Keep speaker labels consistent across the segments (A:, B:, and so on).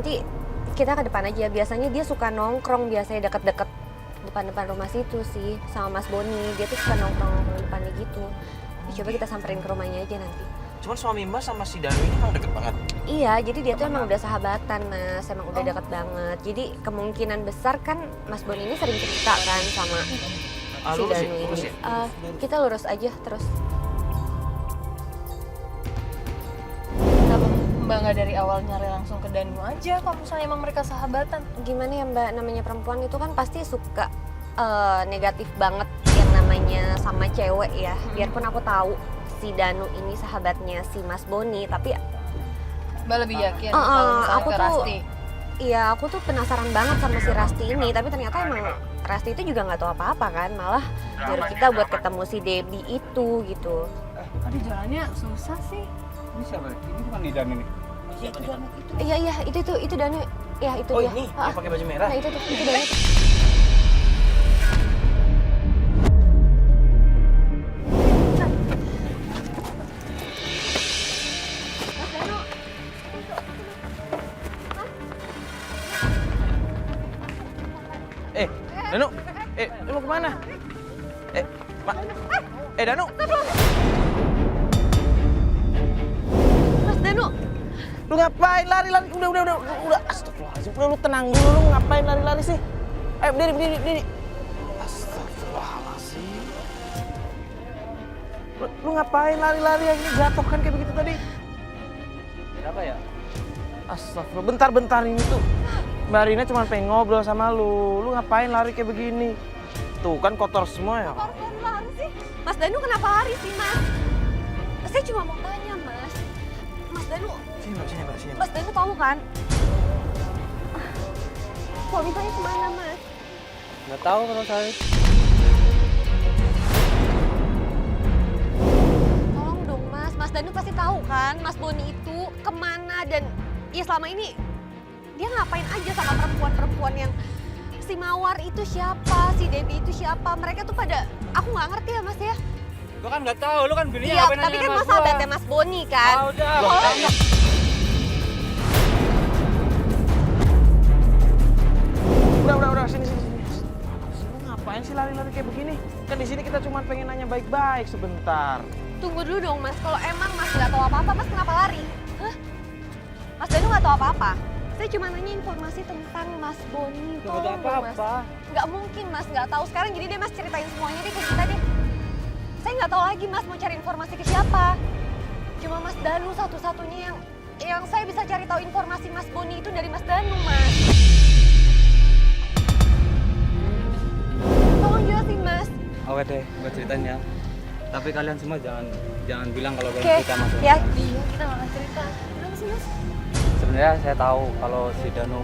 A: nanti kita ke depan aja. Biasanya dia suka nongkrong biasanya deket-deket depan-depan rumah situ sih sama Mas Boni. Dia tuh suka nongkrong depannya gitu. Ya, coba kita samperin ke rumahnya aja nanti.
B: Cuman suami Mbak sama si Danu ini emang deket banget?
A: Iya, jadi dia tuh emang udah sahabatan Mas, emang udah deket banget. Jadi kemungkinan besar kan Mas Boni ini sering cerita kan sama si
B: Lurus ya?
A: Danu
B: Lurus
A: ini.
B: ya?
A: Kita lurus aja terus.
C: Kenapa Mbak nggak dari awal nyari langsung ke Danu aja kalau misalnya emang mereka sahabatan?
A: Gimana ya Mbak, namanya perempuan itu kan pasti suka negatif banget yang namanya sama cewek ya. Biarpun aku tahu si Danu ini sahabatnya si Mas Boni, tapi
C: Mbak lebih yakin kalau misalnya
A: aku
C: ke
A: tuh
C: Rasti?
A: iya, aku tuh penasaran banget sama si Rasti ini, tapi ternyata emang Rasti itu juga nggak tahu apa-apa kan, malah nyuruh kita buat ketemu si Debbie itu gitu.
C: Aduh jalannya susah sih.
D: Ini siapa? Ini bukan Nidan ini.
A: Iya, itu Danu. Ya, itu
B: Oh
A: dia.
B: ini, yang pakai baju merah?
A: Nah, itu Danu.
B: Danu, lu mau kemana? Danu.
A: Mas Danu,
B: Lu ngapain lari-lari? Udah. Astagfirullahaladzim, lu tenang dulu, lu ngapain lari-lari sih? Ayo, berdiri. Astagfirullahaladzim. Lu ngapain lari-lari yang ini jatuh kan kayak begitu tadi?
D: Kenapa ya?
B: Astagfirullah, bentar ini tuh. Mbak Rina cuma pengen ngobrol sama lu. Lu ngapain lari kayak begini? Tuh kan kotor semua ya.
A: Kok lari sih? Mas Danu kenapa lari sih, Mas? Saya cuma mau tanya, Mas. Mas Danu,
B: Sini.
A: Mas Danu tahu kan? Suami saya kemana, Mas?
D: Nggak tahu kalau saya.
A: Tolong dong, Mas. Mas Danu pasti tahu kan Mas Boni itu kemana dan ya selama ini dia ngapain aja sama perempuan-perempuan yang si Mawar itu siapa, si Debbie itu siapa. Mereka tuh pada, aku nggak ngerti ya, Mas ya.
D: Gua kan nggak tahu, lu kan bininya
A: Iya,
D: ngapain
A: tapi
D: nanya
A: kan
D: sama
A: Mas
D: gua?
A: sahabatnya Mas Boni kan.
D: Ah, udah.
B: Udah, sini. Lu ngapain sih lari-lari kayak begini? Kan di sini kita cuma pengen nanya baik-baik sebentar.
A: Tunggu dulu dong, Mas. Kalau emang Mas nggak tahu apa-apa, Mas kenapa lari? Hah? Mas Danu nggak tahu apa-apa? Saya cuma nanya informasi tentang Mas Boni.
D: Nggak
A: Tolong
D: tahu
A: dong, Mas.
D: apa-apa.
A: Nggak mungkin, Mas. Nggak tahu. Sekarang jadi deh, Mas ceritain semuanya deh ke kita deh. Saya nggak tahu lagi, Mas, mau cari informasi ke siapa. Cuma Mas Danu satu-satunya yang saya bisa cari tahu informasi Mas Boni itu dari Mas Danu, Mas. Tolong jelasin, Mas.
D: Oke deh, gua ceritain ya. Tapi kalian semua jangan bilang kalau
A: Oke,
D: kalian cerita sama
A: ya.
C: Iya, kita nggak akan cerita. Kenapa sih, Mas?
D: Sebenarnya saya tahu kalau si Danu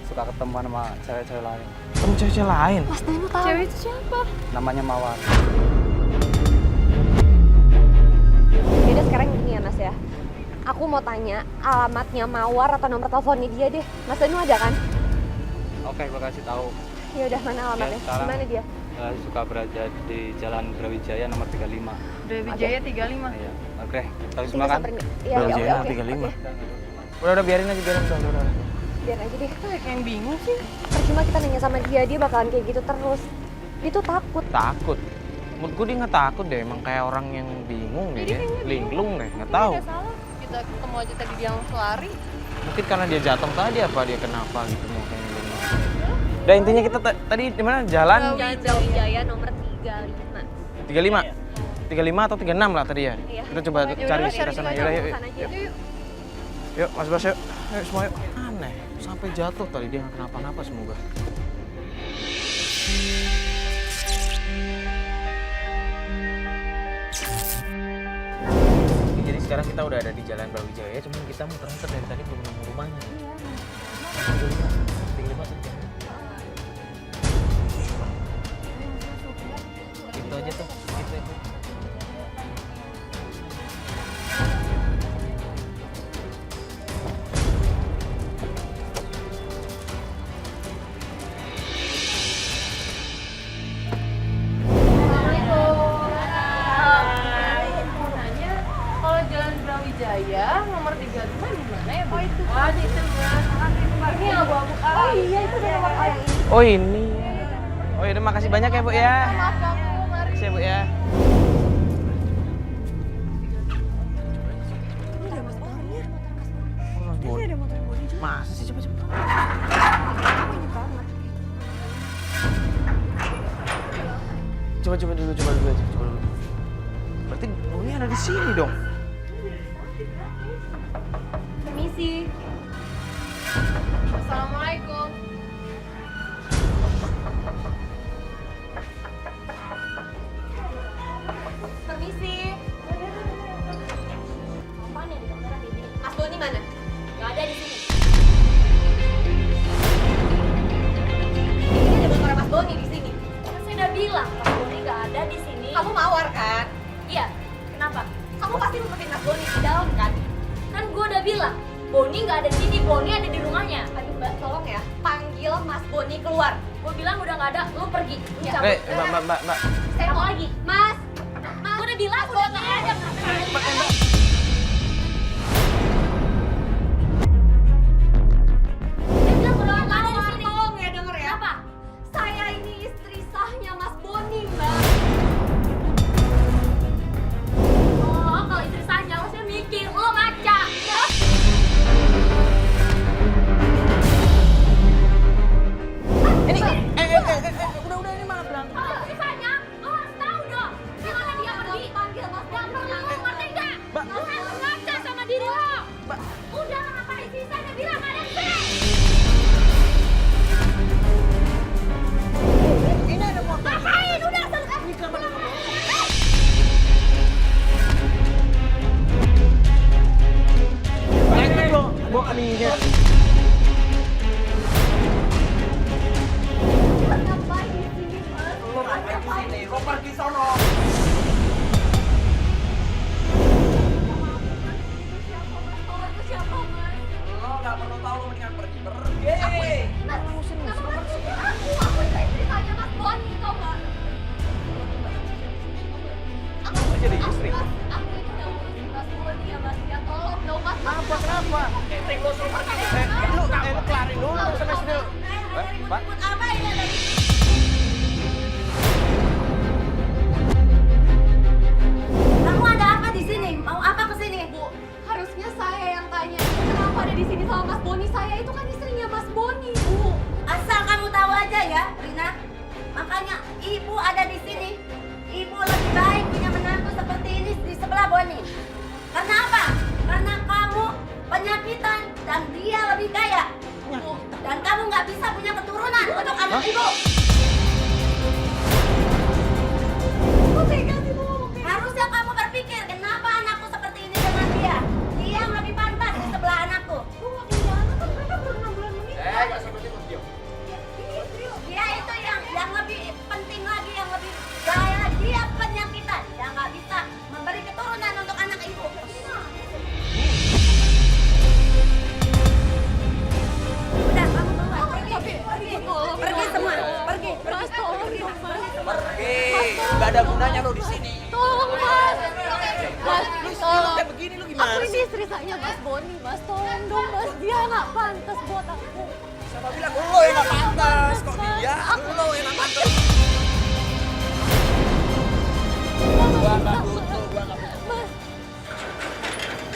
D: suka ketemuan sama cewek-cewek lain.
B: Kamu cewek lain?
A: Mas Danu tahu.
C: Cewek itu siapa?
D: Namanya Mawar.
A: Yaudah sekarang gini ya, Mas ya. Aku mau tanya alamatnya Mawar atau nomor teleponnya dia deh. Mas Danu ada kan?
D: Oke, gua kasih tahu.
A: Ya udah, mana alamatnya?
D: sekarang.
A: Gimana dia?
D: Suka berada di Jalan Brawijaya nomor 35.
C: Brawijaya 35.
D: Iya. Oke, tahu
A: Tinggal
D: semua kan?
A: samperin. Iya, oke,
B: Brawijaya
A: oke.
B: 35.
A: Oke,
B: Udah, biarin aja, udah.
A: biar aja deh.
C: Kayak yang bingung sih.
A: Percuma kita nanya sama dia bakalan kayak gitu terus. Dia tuh takut.
B: Takut. Menurut gue dia nggak takut deh, emang kayak orang yang bingung deh
C: Jadi
B: dia.
C: kayaknya
B: Linglung deh, nggak tahu.
C: Nggak salah. Kita ketemu aja tadi dia langsung lari.
B: Mungkin karena dia jatuh tadi apa dia kenapa gitu mungkin. Udah intinya kita tadi di mana jalan
A: Jalan Brawijaya nomor 35.
B: 35. 35 atau 36 lah tadi ya.
A: Iya.
B: Kita coba
C: Ya
B: cari
C: udah,
B: sekitar
C: cari
B: sana.
C: aja,
B: Yaudah, yuk.
A: Sana aja.
C: Yuk.
B: Yuk, Mas Bas yuk. Ayo semua yuk. Aneh, sampai jatuh tadi dia nggak kenapa-napa semoga. Jadi sekarang kita udah ada di Jalan Brawijaya, cuman kita muter-muter dari tadi belum nemu rumahnya. Iya. 35 tuh. Itu aja tuh, itu.
C: Kalau Jalan Brawijaya nomor 35 di mana ya, Bu? Oh, di sebelah
B: Oh ini. Oh ya, makasih banyak ya Bu ya.
C: Maaf ganggu, mari.
B: Makasih ya Bu ya. Ini ada motor Boni juga. Masa sih, coba. Coba dulu. Berarti Boni ada di sini dong.
C: Permisi. Assalamualaikum. Permisi.
A: Apaan yang di kamera ini? Mas Boni mana? Gak ada di sini. Ini ada motor Mas Boni di sini.
E: Saya udah bilang Mas Boni nggak ada di sini.
A: Kamu mawar kan?
E: Iya, kenapa?
A: Kamu pasti ngumpetin Mas Boni di dalam kan?
E: Kan gue udah bilang, Boni nggak ada di sini, Boni ada di rumahnya.
A: Aduh Mbak, tolong ya, panggil Mas Boni keluar.
E: Gue bilang udah nggak ada, lu pergi, lu
A: Ya.
E: cabut.
B: Mbak.
A: Saya
E: Apa
A: mau
E: lagi?
A: Mas,
E: Gue udah bilang udah nggak ada. Dia bilang udah nggak ada di sini.
A: tolong ya denger ya.
E: Kenapa?
A: Saya ini istri sahnya Mas Boni, Mbak.
E: Oh, kalau istri saya harusnya mikir, lo ngaca. Ya.
B: Ini udah ini malah berantem.
E: Kalau istri saya, lo harus tahu dong. Gimana dia pergi?
A: Panggil Mas
E: Gak
A: Boni.
E: perlu, ngerti nggak?
B: Mbak.
E: Lo harus ngaca sama diri lo.
B: Mbak.
E: Udah ngapain istri saya bilang nggak ada di sini.
B: Ini ada motor.
E: Ngapain? Udah selesai.
B: Ini bawa kaninya.
A: Ngapain di sini, Mas?
B: Lo ngapain di sini? Lo pergi sono.
A: Mawar itu siapa, Mas?
B: Lo nggak perlu tahu, lo mendingan pergi.
A: Mas, aku itu istri sahnya Mas Boni, tau nggak? Aku
B: jadi istri?
A: Mas, aku itu udah ngurusin Mas Boni ya, Mas. Ya tolong dong, Mas.
B: Kenapa? Lu kelarin dulu sama istri lu. Mbak.
A: Apa ini tadi?
F: Kamu ada apa di sini? Mau apa ke sini?
A: Bu, harusnya saya yang tanya. Kenapa ada di sini sama Mas Boni? Saya itu kan istrinya Mas Boni, Bu.
F: Asal kamu tahu aja ya, Rina. Makanya ibu ada di sini. Ibu lebih baik punya menantu seperti ini di sebelah Boni. Karena apa? Karena kamu penyakitan dan dia lebih kaya. Dan kamu nggak bisa punya keturunan untuk anak ibu.
A: Kok tega sih, Bu, ngomong kayak
F: Harusnya kamu berpikir kenapa anakku seperti ini dengan dia. Dia yang lebih pantas di sebelah anakku.
A: Bu nggak punya anak kan mereka belum 6 bulan menikah.
B: Nggak seperti itu, diam.
F: Dia itu yang lebih penting lagi, yang lebih bahaya. Dia penyakitan, yang nggak bisa memberi keturunan untuk anak ibu. Udah, kamu keluar. Pergi semua, pergi.
A: Mas, tolong dong, Mas.
B: Pergi. Nggak ada gunanya lo di sini.
A: Tolong, Mas. Mas, tolong.
B: Kayak begini lo
A: Aku
B: gimana
A: ini
B: sih?
A: istri saya Mas Boni, Mas. Tolong dong, Mas. Dia nggak pantas buat aku.
B: Siapa bilang lo yang nggak pantas? Kok dia? Lo yang nggak pantas. Gua nggak butuh.
A: Mas.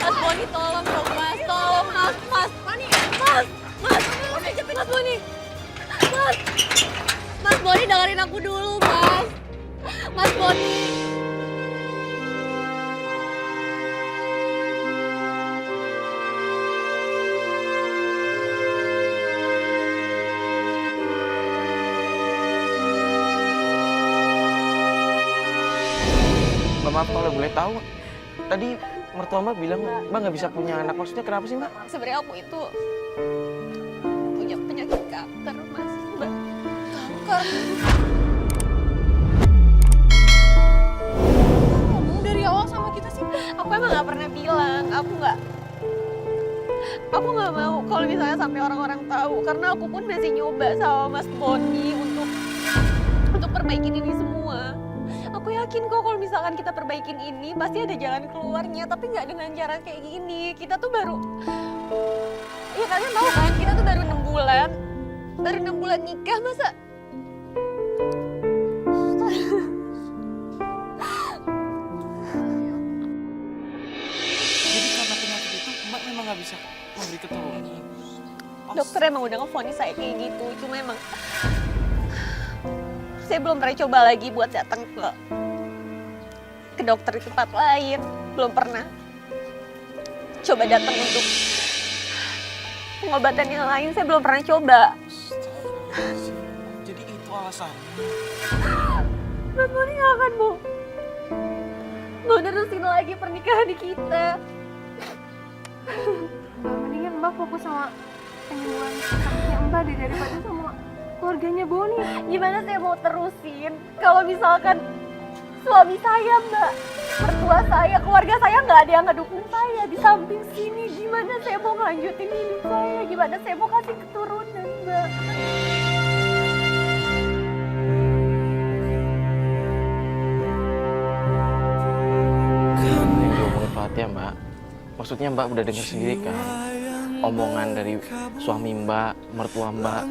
A: Mas Boni, tolong dong, Mas. Tolong, Mas. Mas. Mas. Mas Boni. Mas. Mas Boni, dengerin aku dulu, Mas. Mas Boni.
B: Mbak, maaf kalau boleh tahu. Tadi mertua Mbak bilang Mbak nggak bisa punya anak. Maksudnya kenapa sih Mbak?
A: Sebenarnya aku itu punya penyakit kanker, Mas. Mbak. Kanker.
C: Ngomong dari awal sama kita sih.
A: Aku emang nggak pernah bilang. Aku nggak mau kalau misalnya sampai orang-orang tahu, karena aku pun masih nyoba sama Mas Boni untuk perbaikin ini semua. Aku yakin kok kalau misalkan kita perbaikin ini pasti ada jalan keluarnya, tapi nggak dengan cara kayak gini. Kita tuh baru, ya kalian tahu kan, kita tuh baru 6 bulan baru 6 bulan nikah, masa
B: Jadi karena penyakit itu Mbak memang nggak bisa memberi keturunan.
A: dokter emang udah ngevonis saya kayak gitu. Cuma emang saya belum pernah coba lagi buat datang ke dokter di tempat lain. Belum pernah coba datang untuk pengobatan yang lain. Saya belum pernah coba.
B: Jadi itu alasannya.
A: Mas Boni gak akan mau nerusin lagi pernikahan kita.
C: Mbak, mendingan Mbak fokus sama penyembuhan sakitnya Mbak deh daripada sama keluarganya Boni.
A: Gimana saya mau terusin kalau misalkan suami saya, Mbak, mertua saya, keluarga saya nggak ada yang ngedukung saya di samping sini. Gimana saya mau ngelanjutin hidup saya? Gimana saya mau kasih keturunan, Mbak?
B: Yang diomongin Fatia Mbak, maksudnya Mbak udah dengar sendiri kan omongan dari suami Mbak, mertua Mbak.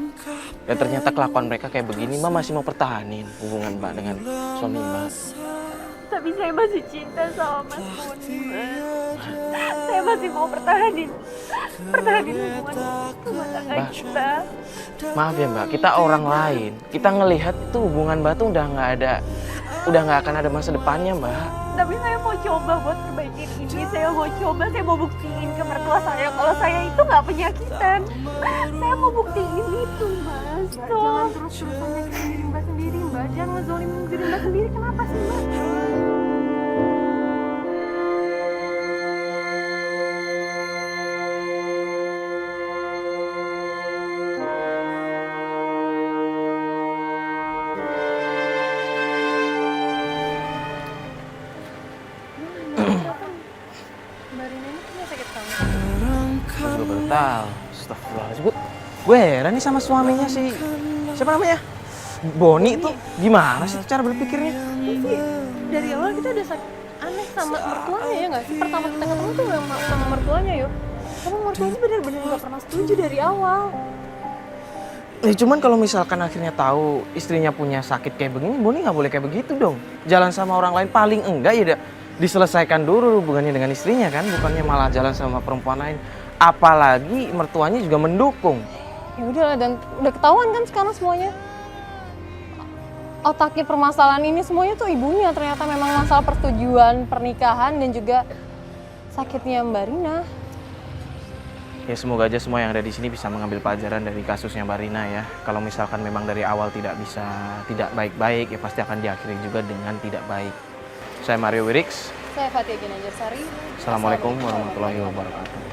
B: Ya ternyata kelakuan mereka kayak begini, Mbak masih mau pertahanin hubungan Mbak dengan suami Mbak.
A: Tapi saya masih cinta sama Mas Boni, Mas. Saya masih mau pertahanin hubungan rumah tangga
B: Mbak.
A: kita.
B: Maaf ya Mbak, kita orang lain. Kita ngelihat tuh hubungan Mbak tuh udah nggak akan ada masa depannya Mbak.
A: Tapi saya mau coba buat perbaikin ini. Saya mau buktiin ke mertua saya kalau saya itu nggak penyakitan. Saya mau buktiin itu, Mas.
C: Mbak, jangan terus-terusan nyakitin diri Mbak sendiri, Mbak. Jangan ngezolimin diri Mbak sendiri. Kenapa sih, Mbak? Mbak Rina ini punya sakit kanker.
B: Gue juga baru tahu. Astagfirullahaladzim. Gue heran nih sama suaminya si siapa namanya? Boni itu gimana sih cara berpikirnya?
C: Dari awal kita udah aneh sama mertuanya ya nggak sih? Pertama kita ketemu tuh sama mertuanya yuk. Karena mertuanya benar-benar nggak pernah setuju dari awal.
B: Cuman kalau misalkan akhirnya tahu istrinya punya sakit kayak begini, Boni nggak boleh kayak begitu dong. Jalan sama orang lain paling enggak ya diselesaikan dulu hubungannya dengan istrinya kan, bukannya malah jalan sama perempuan lain. Apalagi mertuanya juga mendukung.
C: Ya udah dan udah ketahuan kan sekarang semuanya. Otaknya permasalahan ini semuanya tuh ibunya ternyata memang masalah persetujuan pernikahan dan juga sakitnya Mbak Rina.
B: Ya semoga aja semua yang ada di sini bisa mengambil pelajaran dari kasusnya Mbak Rina ya. Kalau misalkan memang dari awal tidak baik-baik, ya pasti akan diakhiri juga dengan tidak baik. Saya Mario Wirix.
C: Saya Fatia Ginanjar Sari.
B: Assalamualaikum warahmatullahi wabarakatuh.